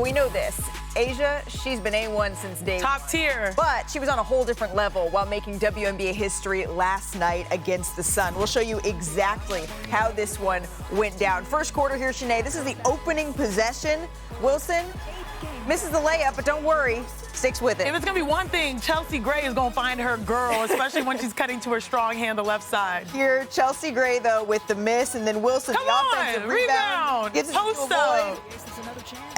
Well, we know this. Asia, she's been A1 since day one. Top tier. But she was on a whole different level while making WNBA history last night against the Sun. We'll show you exactly how this one went down. First quarter here, Chiney. This is the opening possession. Wilson misses the layup, but don't worry. Sticks with it. If it's going to be one thing, Chelsea Gray is going to find her girl, especially when she's cutting to her strong hand, the left side. Here, Chelsea Gray, though, with the miss, and then Wilson, Come the on, offensive rebound. Gets it to post a up. boy.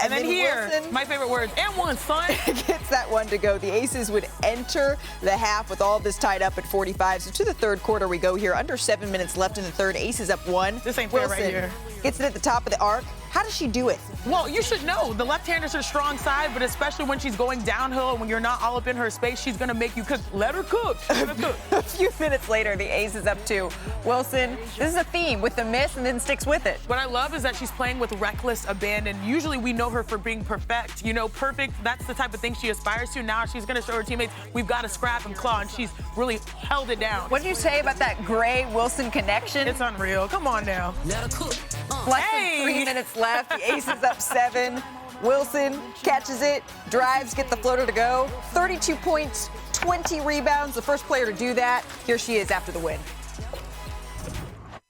And then here, Wilson my favorite words, and one, son. gets that one to go. The Aces would enter the half with all this tied up at 45. So to the third quarter we go here. Under 7 minutes left in the third. Aces up 1. This ain't fair right here. Gets it at the top of the arc. How does she do it? Well, you should know. The left-hander's her strong side, but especially when she's going downhill and when you're not all up in her space, she's going to make you cook. Let her cook. Let her cook. A few minutes later, the Aces up 2. Wilson, this is a theme with the miss and then sticks with it. What I love is that she's playing with reckless abandon. Usually we know her for being perfect. You know, perfect, that's the type of thing she aspires to. Now she's going to show her teammates, we've got to scrap and claw, and she's really held it down. What did you say about that Gray-Wilson connection? It's unreal. Come on now. Let her cook. Less than 3 minutes left. The Aces up 7. Wilson catches it, drives, get the floater to go. 32 points, 20 rebounds. The first player to do that. Here she is after the win.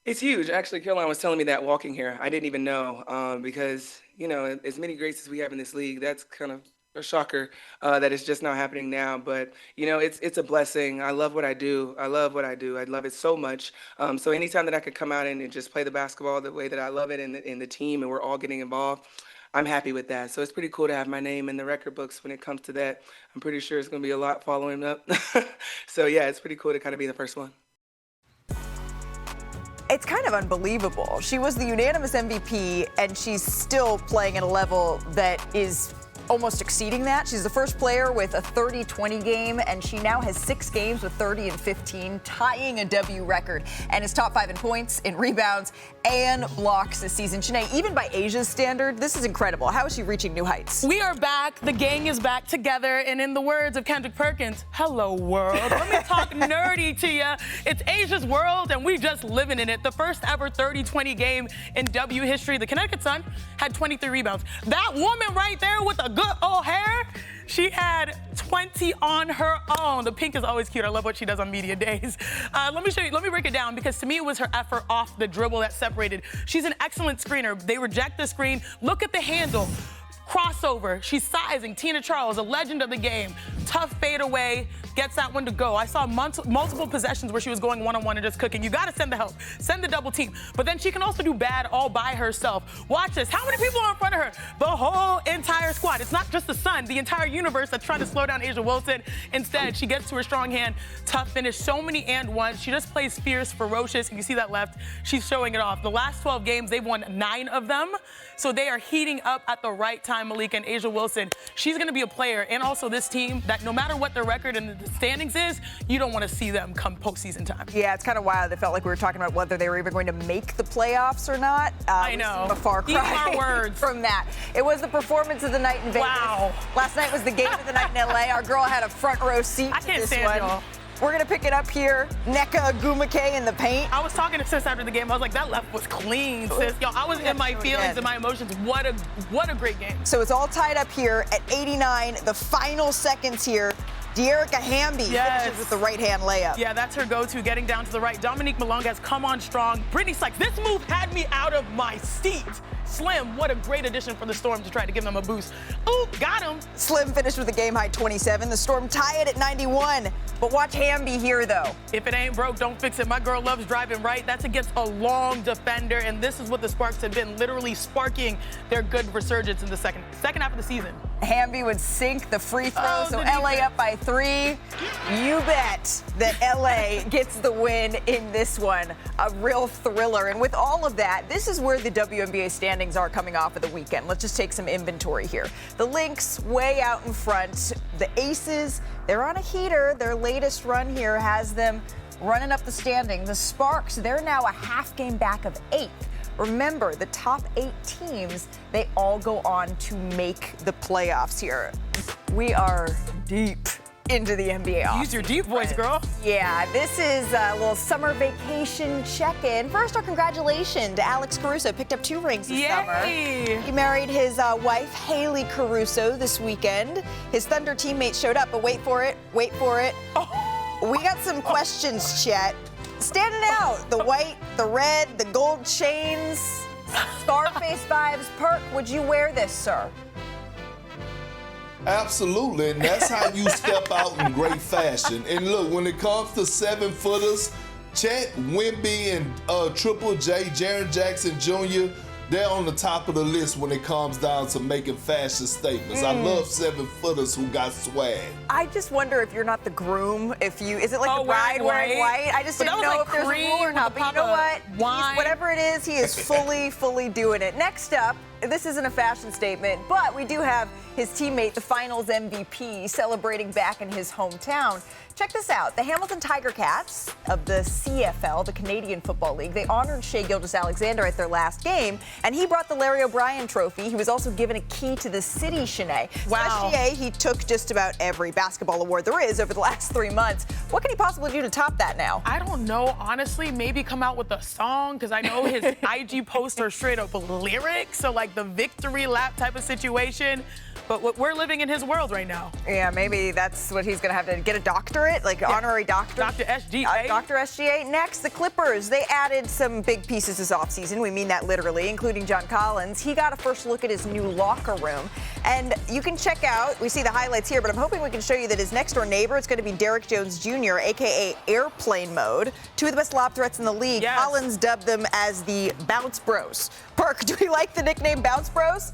It's huge. Actually, Caroline was telling me that walking here. I didn't even know because, you know, as many greats as we have in this league, that's kind of a shocker that it's just not happening now. But, you know, it's a blessing. I love what I do. I love what I do. I love it so much. So anytime that I could come out and just play the basketball the way that I love it in the team and we're all getting involved, I'm happy with that. So it's pretty cool to have my name in the record books when it comes to that. I'm pretty sure it's going to be a lot following up. So, yeah, it's pretty cool to kind of be the first one. It's kind of unbelievable. She was the unanimous MVP, and she's still playing at a level that is almost exceeding that. She's the first player with a 30-20 game, and she now has 6 games with 30 and 15, tying a W record, and is top 5 in points, in rebounds, and blocks this season. Chiney, even by Asia's standard, this is incredible. How is she reaching new heights? We are back. The gang is back together, and in the words of Kendrick Perkins, hello world. Let me talk nerdy to you. It's Asia's world, and we just living in it. The first ever 30-20 game in W history. The Connecticut Sun had 23 rebounds. That woman right there with the good old hair, she had 20 on her own. The pink is always cute. I love what she does on media days. Let me show you. Let me break it down because to me it was her effort off the dribble that separated. She's an excellent screener. They reject the screen. Look at the handle. Crossover. She's sizing. Tina Charles, a legend of the game. Tough fadeaway. Gets that one to go. I saw multiple possessions where she was going one-on-one and just cooking. You got to send the help. Send the double team. But then she can also do bad all by herself. Watch this. How many people are in front of her? The whole entire squad. It's not just the Sun. The entire universe that's trying to slow down Asia Wilson. Instead, she gets to her strong hand. Tough finish. So many and ones. She just plays fierce, ferocious. And you see that left. She's showing it off. The last 12 games, they've won 9 of them. So they are heating up at the right time, Malika and Asia Wilson. She's going to be a player, and also this team, that no matter what their record and the standings is, you don't want to see them come postseason time. Yeah, it's kind of wild. It felt like we were talking about whether they were even going to make the playoffs or not. I know. A far cry our words. from that. It was the performance of the night in Vegas. Wow. Last night was the game of the night in LA. Our girl had a front row seat I to can't this stand one. y'all. We're going to pick it up here. Malika Andrews in the paint. I was talking to Sis after the game. I was like, that left was clean, sis. Yo, I was in my feelings and my emotions. What a great game. So it's all tied up here at 89. The final seconds here. De'Erica Hamby finishes with the right-hand layup. Yeah, that's her go-to, getting down to the right. Dominique Malonga has come on strong. Brittany Sykes, this move had me out of my seat. Slim, what a great addition for the Storm to try to give them a boost. Ooh, got him. Slim finished with a game-high 27. The Storm tie it at 91. But watch Hamby here, though. If it ain't broke, don't fix it. My girl loves driving right. That's against a long defender, and this is what the Sparks have been, literally sparking their good resurgence in the second half of the season. Hamby would sink the free throw, Oh, so the LA defense. up by 3. You bet that LA gets the win in this one. A real thriller. And with all of that, this is where the WNBA standings are coming off of the weekend. Let's just take some inventory here. The Lynx way out in front. The Aces, they're on a heater. Their latest run here has them running up the standing. The Sparks, they're now a half game back of 8th. Remember, the top 8 teams, they all go on to make the playoffs here. We are deep into the NBA off. Use your deep voice, girl. Yeah, this is a little summer vacation check-in. First, our congratulations to Alex Caruso. Picked up 2 rings this summer. He married his wife, Haley Caruso, this weekend. His Thunder teammates showed up, but wait for it. We got some questions, Chet. Standing out, the white, the red, the gold chains, Scarface vibes. Perk, would you wear this, sir? Absolutely, and that's how you step out in great fashion. And look, when it comes to 7-footers, Chet Wemby and Triple J, Jaren Jackson Jr., they're on the top of the list when it comes down to making fashion statements. I love 7-footers who got swag. I just wonder if you're not the groom. Is it like the bride wearing white? I just didn't know if there's a rule or not. But you know what? Whatever it is, he is fully doing it. Next up, this isn't a fashion statement, but we do have his teammate, the Finals MVP, celebrating back in his hometown. Check this out. The Hamilton Tiger Cats of the CFL, the Canadian Football League, they honored Shai Gilgeous-Alexander at their last game, and he brought the Larry O'Brien trophy. He was also given a key to the city, Shanae. Wow. Shai, he took just about every basketball award there is over the last 3 months. What can he possibly do to top that now? I don't know, honestly. Maybe come out with a song, because I know his IG posts are straight up lyrics, so like the victory lap type of situation. But we're living in his world right now. Yeah, maybe that's what he's going to have to get a doctorate, like honorary doctor. Dr. SGA. Dr. SGA. Next, the Clippers. They added some big pieces this offseason. We mean that literally, including John Collins. He got a first look at his new locker room. And you can check out, we see the highlights here, but I'm hoping we can show you that his next door neighbor, it's going to be Derrick Jones Jr., a.k.a. Airplane Mode. 2 of the best lob threats in the league. Yes. Collins dubbed them as the Bounce Bros. Perk, do we like the nickname Bounce Bros?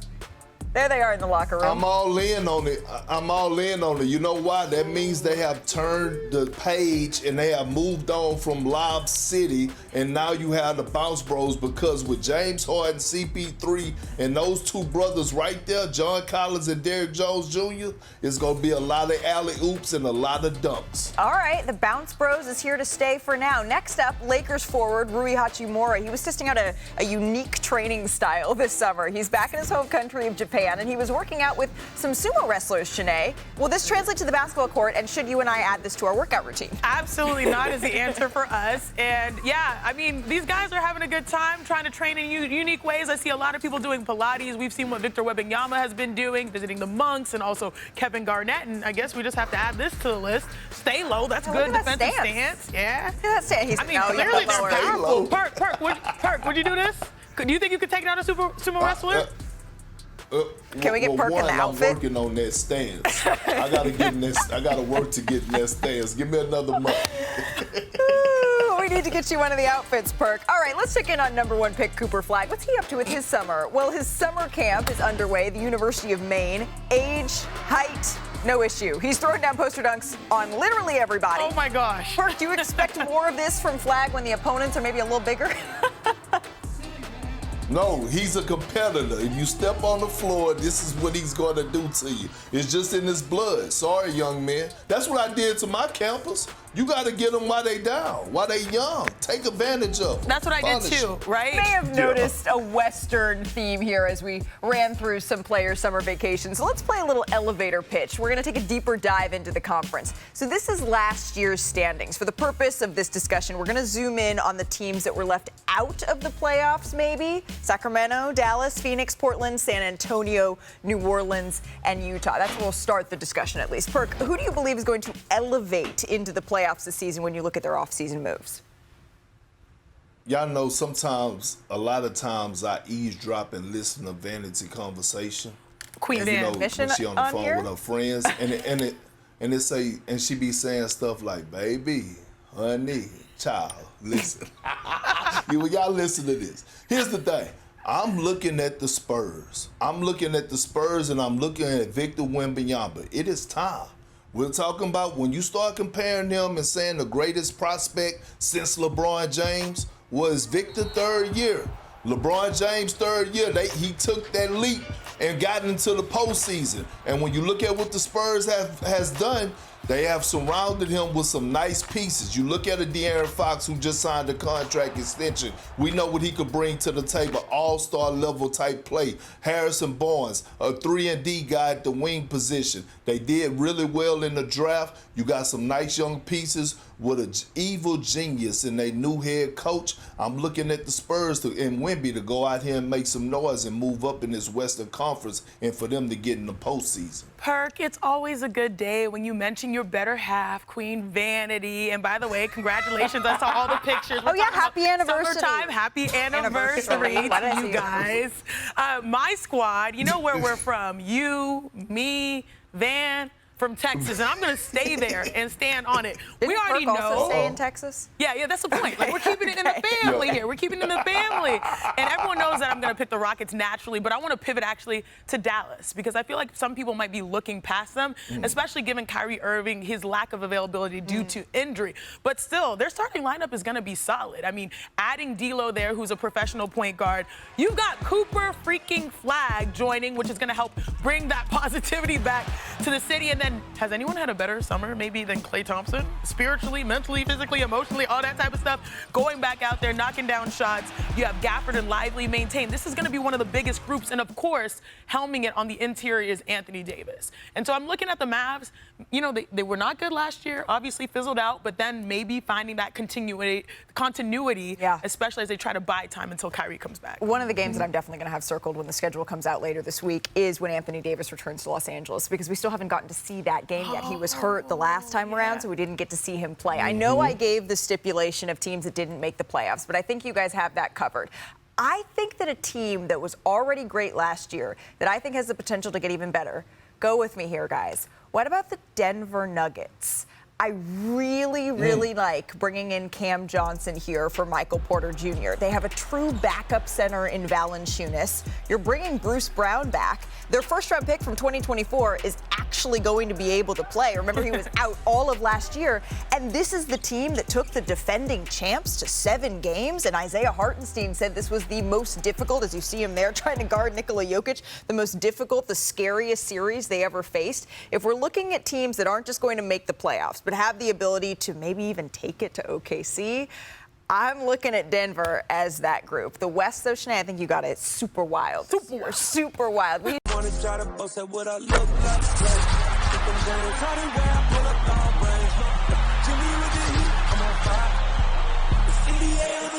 There they are in the locker room. I'm all in on it. You know why? That means they have turned the page and they have moved on from Lob City, and now you have the Bounce Bros, because with James Harden, CP3, and those 2 brothers right there, John Collins and Derrick Jones Jr., it's going to be a lot of alley-oops and a lot of dunks. All right, the Bounce Bros is here to stay for now. Next up, Lakers forward Rui Hachimura. He was testing out a unique training style this summer. He's back in his home country of Japan, and he was working out with some sumo wrestlers, Shanae. Will this translate to the basketball court, and should you and I add this to our workout routine? Absolutely not is the answer for us. And yeah, I mean, these guys are having a good time trying to train in unique ways. I see a lot of people doing Pilates. We've seen what Victor Wembanyama has been doing, visiting the monks, and also Kevin Garnett. And I guess we just have to add this to the list. Stay low. That's good defensive stance. Yeah. Look at that stance. Clearly they're powerful. Perk, would you do this? Do you think you could take down a sumo wrestler? Can we get Perk in the outfit? I'm working on that stance. I gotta work to get in that stance. Give me another month. We need to get you one of the outfits, Perk. All right, let's check in on number 1 pick Cooper Flagg. What's he up to with his summer? Well, his summer camp is underway, the University of Maine. Age, height, no issue. He's throwing down poster dunks on literally everybody. Oh my gosh. Perk, do you expect more of this from Flagg when the opponents are maybe a little bigger? No, he's a competitor. If you step on the floor, this is what he's going to do to you. It's just in his blood. Sorry, young man. That's what I did to my campers. You got to get them while they down, while they young. Take advantage of them. That's what I did too, right? You may have noticed a Western theme here as we ran through some players' summer vacations. So let's play a little elevator pitch. We're going to take a deeper dive into the conference. So this is last year's standings. For the purpose of this discussion, we're going to zoom in on the teams that were left out of the playoffs, maybe. Sacramento, Dallas, Phoenix, Portland, San Antonio, New Orleans, and Utah. That's where we'll start the discussion at least. Perk, who do you believe is going to elevate into the playoffs this season when you look at their off-season moves? Y'all know a lot of times I eavesdrop and listen to vanity conversation. Queen's admission when she on the phone here? with her friends, and she be saying stuff like, "Baby, honey, child, listen." Y'all listen to this. Here's the thing. I'm looking at the Spurs. And I'm looking at Victor Wembanyama. It is time. We're talking about when you start comparing them and saying the greatest prospect since LeBron James was Victor third year. LeBron James third year, he took that leap and got into the postseason. And when you look at what the Spurs has done, They have surrounded him with some nice pieces. You look at a De'Aaron Fox who just signed a contract extension. We know what he could bring to the table, all-star level type play. Harrison Barnes, a 3-and-D guy at the wing position. They did really well in the draft. You got some nice young pieces with an evil genius in their new head coach. I'm looking at the Spurs and Wemby to go out here and make some noise and move up in this Western Conference and for them to get in the postseason. Perk, it's always a good day when you mention your better half, Queen Vanity. And by the way, congratulations. I saw all the pictures. Oh, yeah, happy anniversary. Summertime, happy anniversary to you guys. My squad, you know where we're from. You, me, Van, from Texas, and I'm going to stay there and stand on it. Didn't we already Perk know. Also stay in Texas? Yeah, that's the point. Like, we're keeping it in the family here. We're keeping it in the family. And everyone knows that I'm going to pick the Rockets naturally, but I want to pivot actually to Dallas because I feel like some people might be looking past them, especially given Kyrie Irving, his lack of availability due to injury. But still, their starting lineup is going to be solid. I mean, adding D'Lo there, who's a professional point guard. You've got Cooper freaking Flag joining, which is going to help bring that positivity back to the city. And then, has anyone had a better summer maybe than Klay Thompson? Spiritually, mentally, physically, emotionally, all that type of stuff. Going back out there, knocking down shots. You have Gafford and Lively maintained. This is going to be one of the biggest groups. And of course, helming it on the interior is Anthony Davis. And so I'm looking at the Mavs. You know, they were not good last year, obviously fizzled out, but then maybe finding that continuity, especially as they try to buy time until Kyrie comes back. One of the games that I'm definitely going to have circled when the schedule comes out later this week is when Anthony Davis returns to Los Angeles, because we still haven't gotten to see that game yet. He was hurt the last time around, so we didn't get to see him play. I know I gave the stipulation of teams that didn't make the playoffs, but I think you guys have that covered. I think that a team that was already great last year, that I think has the potential to get even better, go with me here, guys. What about the Denver Nuggets? I really like bringing in Cam Johnson here for Michael Porter Jr. They have a true backup center in Valanciunas. You're bringing Bruce Brown back. Their first-round pick from 2024 is actually going to be able to play. Remember, he was out all of last year. And this is the team that took the defending champs to 7 games. And Isaiah Hartenstein said this was the most difficult, as you see him there trying to guard Nikola Jokic, the most difficult, the scariest series they ever faced. If we're looking at teams that aren't just going to make the playoffs, but have the ability to maybe even take it to OKC, I'm looking at Denver as that group. The West, though, Shanae, I think you got it super wild. Super wild. We wanna try to boast at what I look like. I'm on fire. It's in the air,